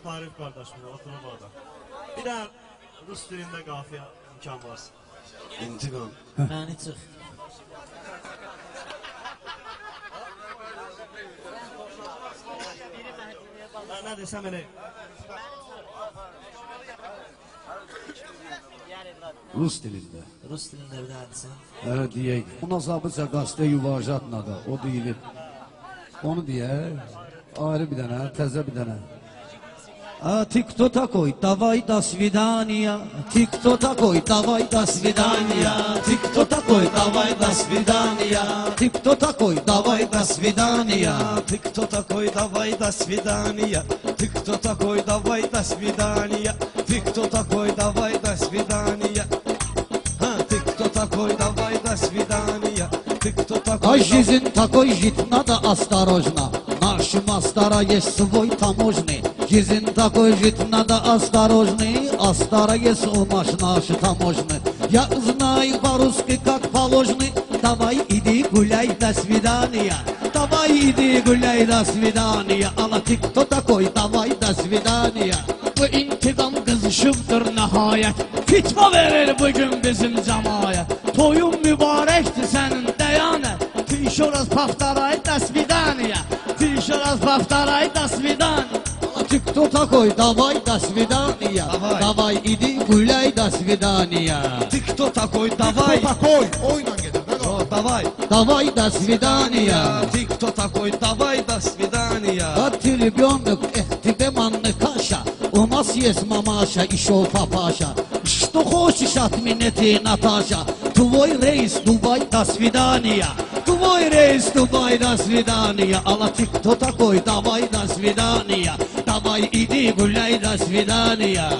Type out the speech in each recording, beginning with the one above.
Tarif qardaşım, oturub orada. Bir də rus dilində qafiyə imkan varsa. İntiqam. Məni çıx. Nə desəm elə. Rus dilində. Rus dilində bir də desən. Elə deyək. Ona sabıca qastə yuvajatla da, o deyilir. Onu deyək. Ayrı bir dənə, təzə bir dənə. Ты кто такой? Давай до свидания. Ты кто такой? Давай до свидания. Ты кто такой? Давай до свидания. Ты кто такой? Давай до свидания. Ты кто такой? Давай до свидания. Ты кто такой? Давай до свидания. Ты кто такой? Давай до свидания. Ты кто такой? Давай до свидания. Ты кто такой? А жизнь такой жить надо осторожно. Наш мастера есть свой таможный. Жизнь такой жить надо осторожный. А старая есть у наш таможный. Я знаю по-русски как положено. Давай иди гуляй, до свидания. Давай иди гуляй, до свидания. Ала ты кто такой? Давай до свидания. Bu intikam kızışıbdır nəhayət. Fitva verir bugün bizim cəmayət. Toyun mübarəkdir sənin dəyanət. Ты еще раз повторяй, до свидания. Ты еще раз повторяй, до свидания. Ты кто такой? Давай до свидания. Давай иди гуляй, до свидания. Ты кто такой? Давай. Кто такой? Oyla gedir. Давай. Давай до свидания. Ты кто такой? Давай до свидания. А ты ребенок, тебе манна каша. У нас есть мамаша, еще папаша. Что хочешь от меня ты, Наташа? Твой рейс, Дубай, до свидания. Твой рейс, Дубай, до свидания. Алла, ты кто такой? Давай, до свидания. Давай, иди гуляй, до свидания.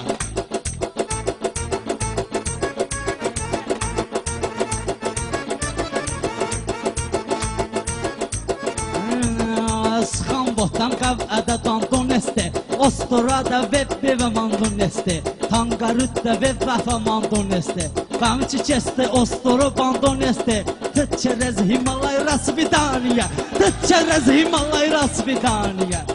Sıxan botan qavədə dandoneste. Ostorada vebbe və mandoneste. Tangarütdə veb vəfə mandoneste. Qamçı keste, ostoro bandoneste. Tıt çerez Himalay rasvidaniya. Tıt çerez Himalay rasvidaniya.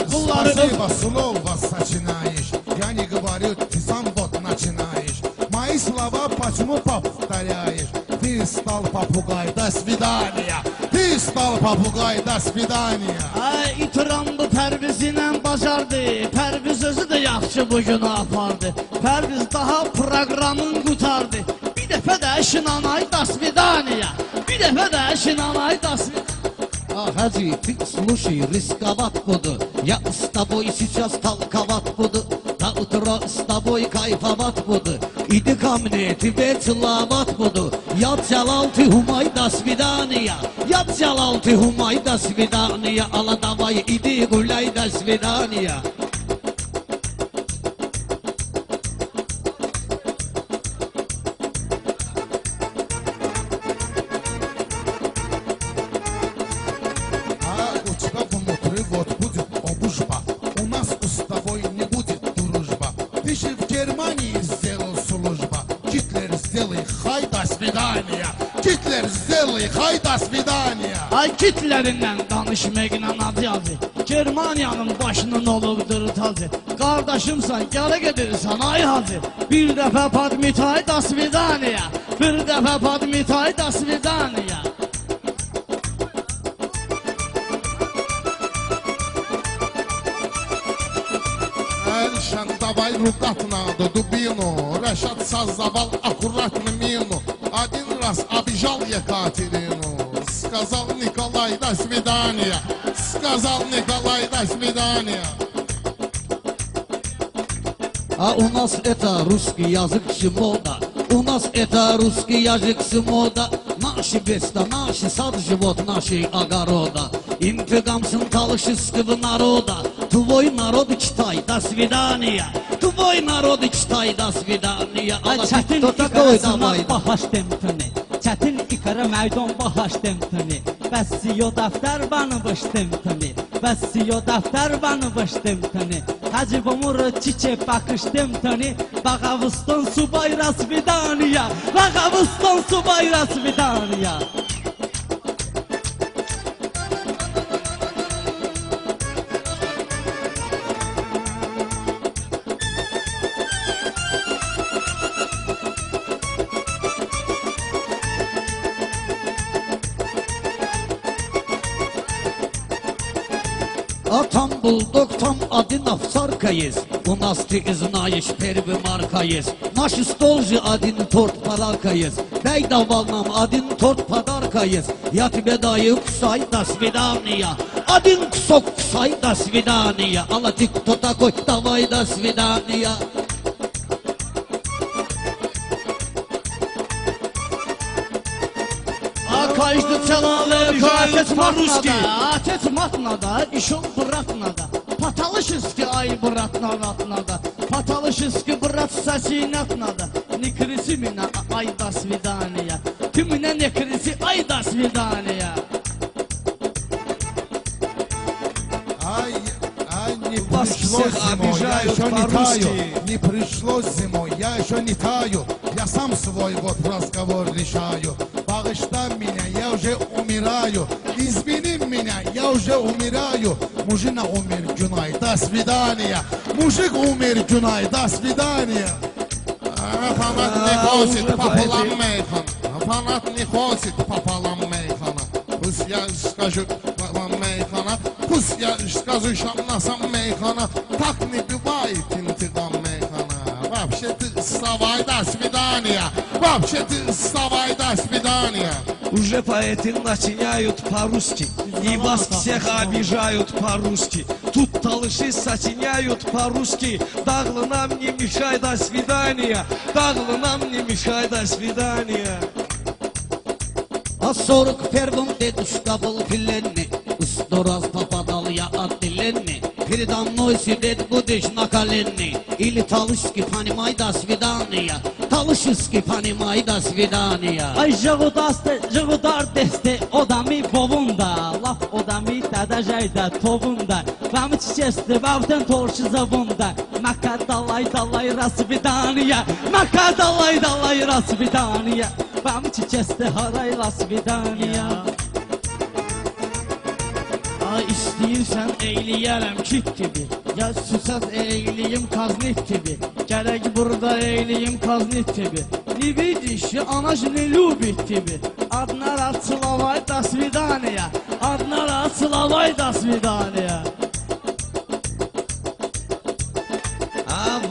Спасибо, слово сочинаешь. Я не говорю, ты сам вот начинаешь. Мои слова почему повторяешь? Ты стал попугай, до свидания. Ты stal papuqay, da svidaniya. Ay, itirandı Pərviz ilə bacardı. Pərviz özü də yaxşı bu günü apardı. Pərviz daha proqramın qutardı. Bir dəfə də şinanay, da svidaniya. Bir dəfə də şinanay, da svidaniya. Хаджи, ты слушай, рисковат буду. Я с тобой сейчас толковат буду. До утра с тобой кайфоват буду. Иди ко мне, тебе целовать буду. Я целал, ты умай, до свидания. Я целал, ты умай, до свидания. Алла, давай, иди гуляй, до свидания. Ay, Hitler'indən danışmaqla adı yazı. Germaniyanın başının olubdur tazı. Qardaşımsan, gələ gedirsən ay hacı. Bir dəfə padmitay, da svidaniya. Bir dəfə padmitay, da svidaniya. Elşən davay ruqatna da dubinu. Rəşad Sazzaval akuratlı minu. Один раз обижал я Катерину. Сказал Николай, до свидания. Сказал Николай, до свидания. А у нас это русский язык мода. У нас это русский язык мода. Наши беста, наши сад, живот, наши огорода. Интегам сын талышистого народа. Твой народ читай, до свидания. Твой народ читай, до свидания. Ay, çətin ikara sınaq bahaş demtini. Çətin ikara məydon bahaş demtini. Bəssiyo dəftər banı baş demtini. Bəssiyo dəftər banı baş demtini. Hacı bomur çiçe bakış demtini. Bağavustan subay rasvidaniya. Bağavustan subay rasvidaniya. А там булдок, там один овцарка есть. У нас ты знаешь, первый марка есть. Наш стол же один торт подарка есть. Дай давал нам один торт подарка есть. Я тебе даю кусай, до свидания. Один кусок кусай, до свидания. Алла, ты кто такой? Давай, до свидания. Каждый человек Отец отец по-русски. матнада, отец матнада, еще брат надо. Паталышески ай брат надо, паталышески брат сочинять надо. Не кричи меня, ай до свидания. Ты меня не кричи, ай до свидания. Ай, не Вас пришло всех зимой, я обижают еще не по-русски. таю. Не пришло зимой, я еще не таю. Я сам свой вот разговор решаю. Bağışla меня, я уже умираю. Извини меня, я уже умираю. Мужчина умер, Günay, до свидания. Мужик умер, Günay, до свидания. Fanat ne хочет пополам мейхана. Fanat не хочет пополам мейхана. Пусть я скажу вам мейхана. Пусть я скажу шамнасам мейхана. Так не бывает интигам мейхана. Вообще ты вставай, до свидания. Вообще ты вставай, до свидания. Уже поэты начиняют по-русски. И вас всех обижают по-русски. Тут талыши сочиняют по-русски. Дагла нам не мешай, до свидания. Дагла нам не мешай, до свидания. А 41-м дедушка был пленный. 100 раз попадал я отделенный. Передо мной сидит будешь на колени. Или талышки, понимай, до свидания. Талышки, понимай, до свидания. Ay jığudar deste odami bovunda Laf odami tədəcəydə tovunda Vəmi çiçəsti vəvdən torşu zavunda Məkə dalay rasvidaniya Məkə dalay rasvidaniya Vəmi çiçəsti haray rasvidaniya Ay istəyirsən eyləyərəm kit gibi. Ya susat eyləyim kaznit gibi. Gerek burada eyləyim kaznit gibi. Не видишь, она же не любит тебе. Одна раз целовай, до свидания. Одна раз целовай, до свидания.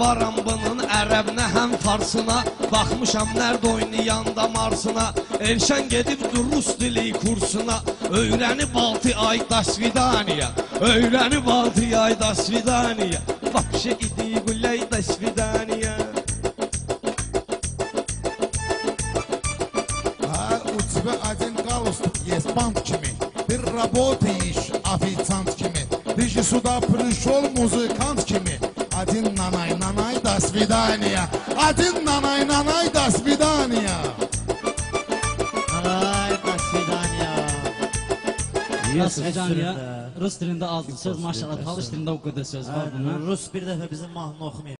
Varam bunun ərəbinə həm farsına Baxmışam nərdə oynayanda marsına Elşən gedibdir rus dili kursuna Öyrənib 6 ay da svidaniya Öyrənib 6 ay da svidaniya Vapşe idi güley da svidaniya У тебя один галстук есть, бант kimi. Ты работаешь официант kimi. Ты же сюда пришел музыкант kimi. Один нанай, до свидания. Один нанай, до свидания. Ay, до свидания. Rus dilində azlı söz maşallah Talış dilində o qədər söz var bunun. Rus bir dəfə bizim mahnı oxumayıb.